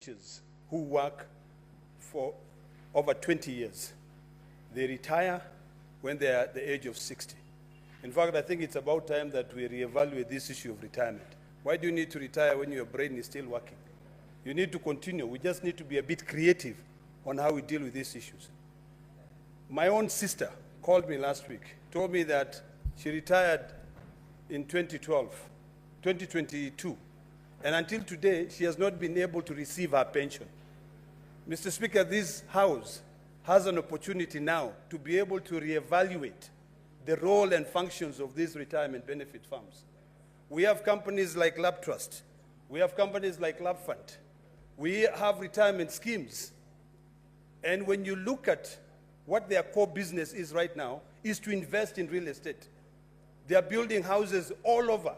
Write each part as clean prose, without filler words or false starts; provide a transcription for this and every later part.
teachers who work for over 20 years. They retire when they are at the age of 60. In fact, I think it's about time that we reevaluate this issue of retirement. Why do you need to retire when your brain is still working? You need to continue. We just need to be a bit creative on how we deal with these issues. My own sister called me last week, told me that she retired in 2022, and until today, she has not been able to receive her pension. Mr. Speaker, this House has an opportunity now to be able to reevaluate the role and functions of these retirement benefit firms. We have companies like Lab Trust. We have companies like Lab Fund. We have retirement schemes. And when you look at what their core business is right now, is to invest in real estate. They are building houses all over.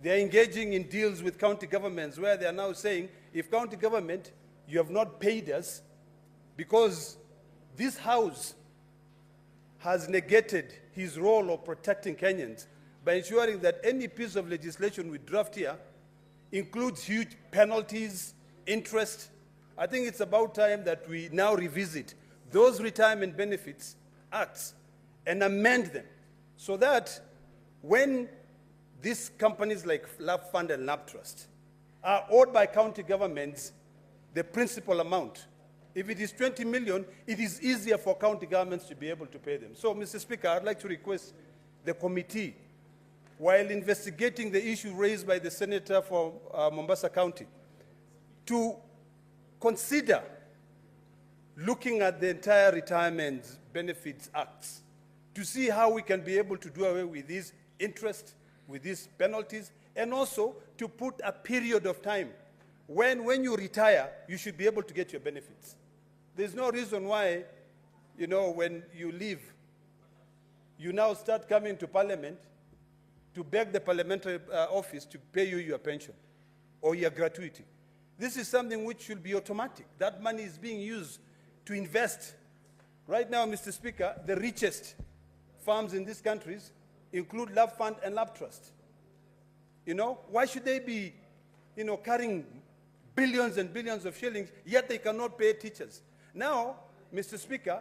They are engaging in deals with county governments where they are now saying, if county government, you have not paid us because this House has negated his role of protecting Kenyans by ensuring that any piece of legislation we draft here includes huge penalties, interest. I think it's about time that we now revisit those retirement benefits acts and amend them so that when these companies like Lab Fund and Lab Trust are owed by county governments the principal amount, if it is 20 million, it is easier for county governments to be able to pay them. So, Mr. Speaker, I'd like to request the committee, while investigating the issue raised by the Senator for Mombasa County, to consider looking at the entire Retirement Benefits Acts to see how we can be able to do away with these interest, with these penalties, and also to put a period of time when you retire, you should be able to get your benefits. There's no reason why, when you leave, you now start coming to Parliament to beg the parliamentary office to pay you your pension or your gratuity. This is something which should be automatic. That money is being used to invest. Right now, Mr. Speaker, the richest farms in these countries include Lab Fund and Lab Trust. Why should they be, carrying billions and billions of shillings, yet they cannot pay teachers? Now, Mr. Speaker,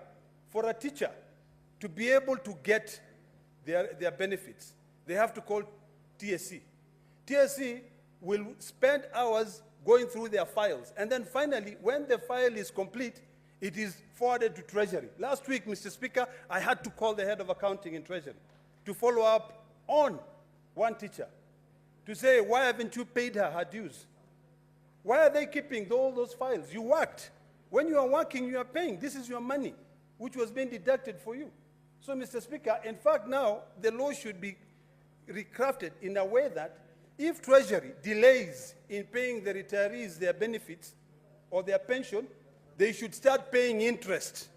for a teacher to be able to get their benefits, they have to call TSC. TSC will spend hours going through their files, and then finally, when the file is complete, it is forwarded to Treasury. Last week, Mr. Speaker, I had to call the head of accounting in Treasury to follow up on one teacher to say, why haven't you paid her dues? Why are they keeping all those files? You worked. When you are working, you are paying. This is your money, which was being deducted for you. So, Mr. Speaker, in fact, now the law should be recrafted in a way that if Treasury delays in paying the retirees their benefits or their pension, they should start paying interest.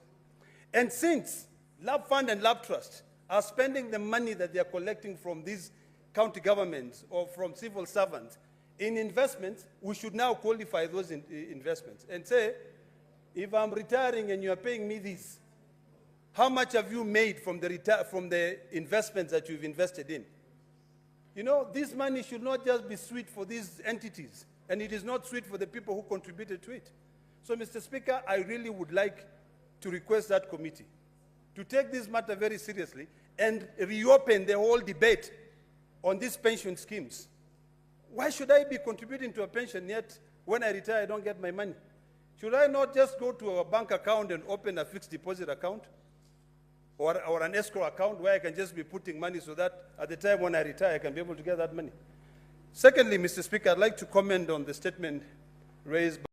And since Lab Fund and Lab Trust are spending the money that they are collecting from these county governments or from civil servants in investments, we should now qualify those investments and say, if I'm retiring and you are paying me this, how much have you made from the investments that you've invested in? This money should not just be sweet for these entities, and it is not sweet for the people who contributed to it. So, Mr. Speaker, I really would like to request that committee to take this matter very seriously and reopen the whole debate on these pension schemes. Why should I be contributing to a pension, yet when I retire, I don't get my money? Should I not just go to a bank account and open a fixed deposit account or an escrow account where I can just be putting money so that at the time when I retire, I can be able to get that money? Secondly, Mr. Speaker, I'd like to comment on the statement raised by